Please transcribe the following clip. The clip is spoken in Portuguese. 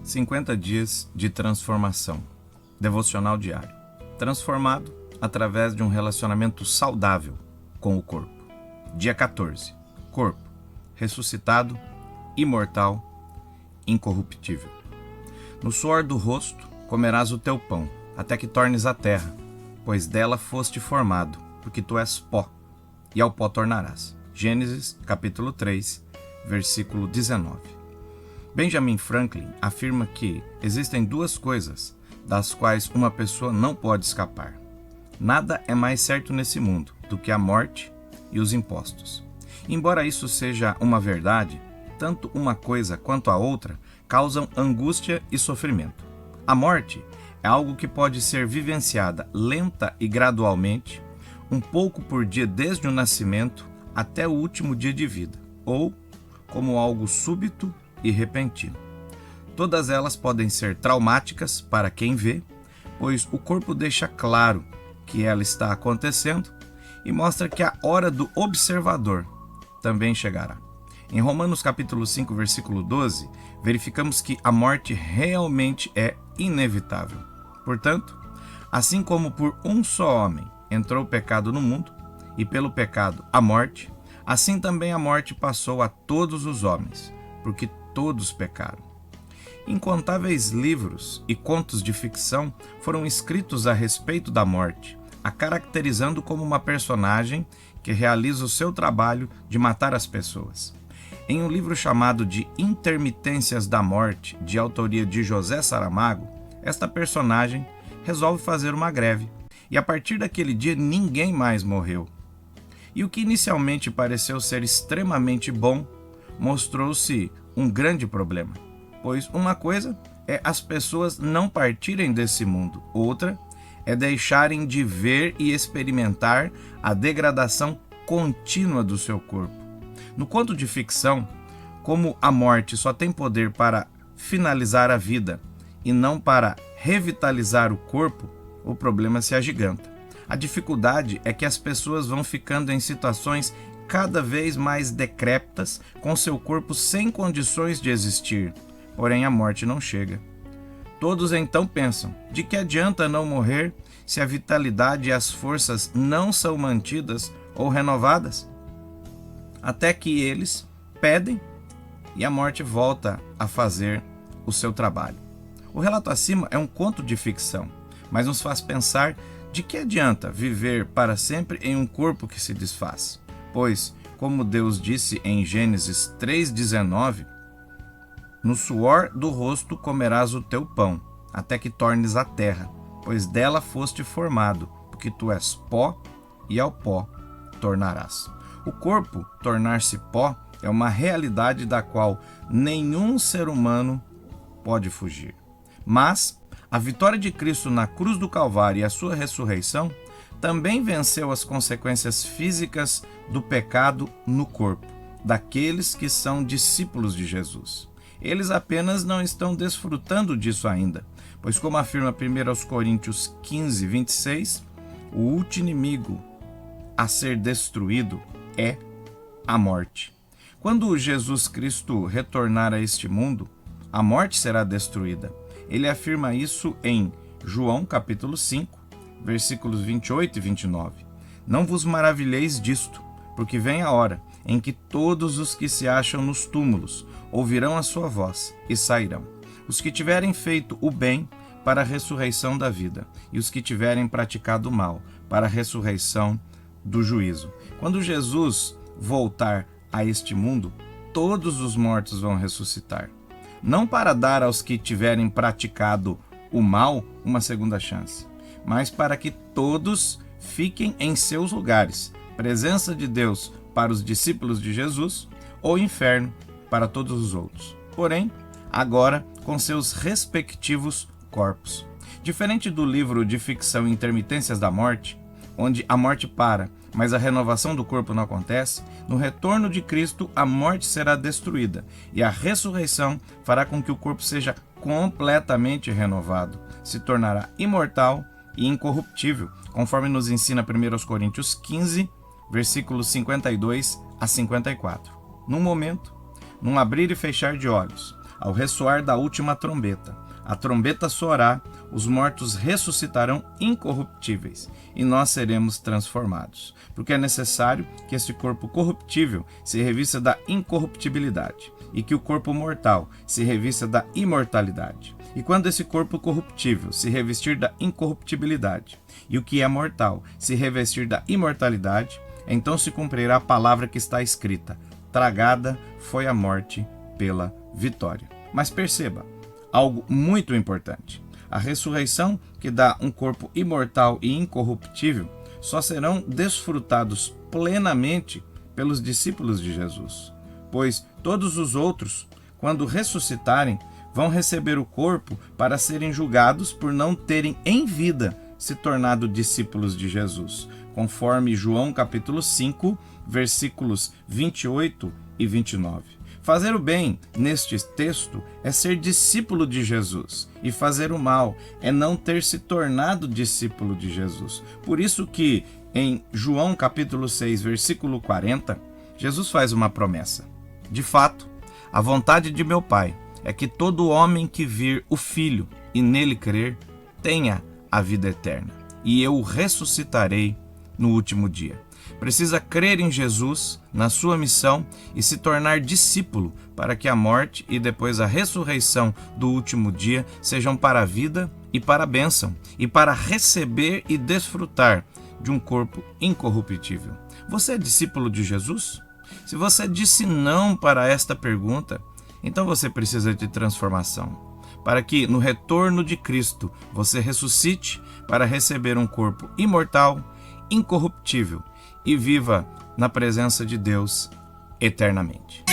50 dias de transformação. Devocional diário. Transformado através de um relacionamento saudável com o corpo. Dia 14. Corpo. Ressuscitado, imortal, incorruptível. No suor do rosto comerás o teu pão, até que tornes a terra, pois dela foste formado, porque tu és pó, e ao pó tornarás. Gênesis, capítulo 3, versículo 19. Benjamin Franklin afirma que existem duas coisas das quais uma pessoa não pode escapar. Nada é mais certo nesse mundo do que a morte e os impostos. Embora isso seja uma verdade, tanto uma coisa quanto a outra causam angústia e sofrimento. A morte é algo que pode ser vivenciada lenta e gradualmente, um pouco por dia desde o nascimento até o último dia de vida, ou como algo súbito e repentino. Todas elas podem ser traumáticas para quem vê, pois o corpo deixa claro que ela está acontecendo e mostra que a hora do observador também chegará. Em Romanos capítulo 5, versículo 12, verificamos que a morte realmente é inevitável. Portanto, assim como por um só homem entrou o pecado no mundo, e pelo pecado a morte, assim também a morte passou a todos os homens, porque todos pecaram. Incontáveis livros e contos de ficção foram escritos a respeito da morte, a caracterizando como uma personagem que realiza o seu trabalho de matar as pessoas. Em um livro chamado de Intermitências da Morte, de autoria de José Saramago, esta personagem resolve fazer uma greve, e a partir daquele dia ninguém mais morreu. E o que inicialmente pareceu ser extremamente bom, mostrou-se um grande problema, pois uma coisa é as pessoas não partirem desse mundo, outra é deixarem de ver e experimentar a degradação contínua do seu corpo. No conto de ficção, como a morte só tem poder para finalizar a vida e não para revitalizar o corpo, o problema se agiganta. A dificuldade é que as pessoas vão ficando em situações cada vez mais decrépitas, com seu corpo sem condições de existir, porém a morte não chega. Todos então pensam, de que adianta não morrer se a vitalidade e as forças não são mantidas ou renovadas? Até que eles pedem e a morte volta a fazer o seu trabalho. O relato acima é um conto de ficção, mas nos faz pensar de que adianta viver para sempre em um corpo que se desfaz. Pois, como Deus disse em Gênesis 3,19, no suor do rosto comerás o teu pão, até que tornes a terra, pois dela foste formado, porque tu és pó, e ao pó tornarás. O corpo tornar-se pó é uma realidade da qual nenhum ser humano pode fugir. Mas a vitória de Cristo na cruz do Calvário e a sua ressurreição também venceu as consequências físicas do pecado no corpo daqueles que são discípulos de Jesus. Eles apenas não estão desfrutando disso ainda, pois como afirma 1 Coríntios 15, 26, o último inimigo a ser destruído é a morte. Quando Jesus Cristo retornar a este mundo, a morte será destruída. Ele afirma isso em João capítulo 5, versículos 28 e 29. Não vos maravilheis disto, porque vem a hora em que todos os que se acham nos túmulos ouvirão a sua voz e sairão. Os que tiverem feito o bem para a ressurreição da vida, e os que tiverem praticado o mal para a ressurreição do juízo. Quando Jesus voltar a este mundo, todos os mortos vão ressuscitar. Não para dar aos que tiverem praticado o mal uma segunda chance, mas para que todos fiquem em seus lugares, presença de Deus para os discípulos de Jesus, ou inferno para todos os outros. Porém, agora com seus respectivos corpos. Diferente do livro de ficção Intermitências da Morte, onde a morte para, mas a renovação do corpo não acontece, no retorno de Cristo a morte será destruída e a ressurreição fará com que o corpo seja completamente renovado, se tornará imortal e incorruptível, conforme nos ensina 1 Coríntios 15, versículos 52 a 54. Num momento, num abrir e fechar de olhos, ao ressoar da última trombeta. A trombeta soará, os mortos ressuscitarão incorruptíveis e nós seremos transformados. Porque é necessário que este corpo corruptível se revista da incorruptibilidade e que o corpo mortal se revista da imortalidade. E quando esse corpo corruptível se revestir da incorruptibilidade e o que é mortal se revestir da imortalidade, então se cumprirá a palavra que está escrita: tragada foi a morte pela vitória. Mas perceba, algo muito importante. A ressurreição, que dá um corpo imortal e incorruptível, só serão desfrutados plenamente pelos discípulos de Jesus, pois todos os outros, quando ressuscitarem, vão receber o corpo para serem julgados por não terem em vida se tornado discípulos de Jesus, conforme João capítulo 5, versículos 28 e 29. Fazer o bem, neste texto, é ser discípulo de Jesus, e fazer o mal é não ter se tornado discípulo de Jesus. Por isso que, em João capítulo 6, versículo 40, Jesus faz uma promessa. De fato, a vontade de meu Pai é que todo homem que vir o Filho e nele crer, tenha a vida eterna, e eu o ressuscitarei no último dia. Precisa crer em Jesus, na sua missão e se tornar discípulo para que a morte e depois a ressurreição do último dia sejam para a vida e para a bênção e para receber e desfrutar de um corpo incorruptível. Você é discípulo de Jesus? Se você disse não para esta pergunta, então você precisa de transformação, para que no retorno de Cristo você ressuscite para receber um corpo imortal, incorruptível e viva na presença de Deus eternamente.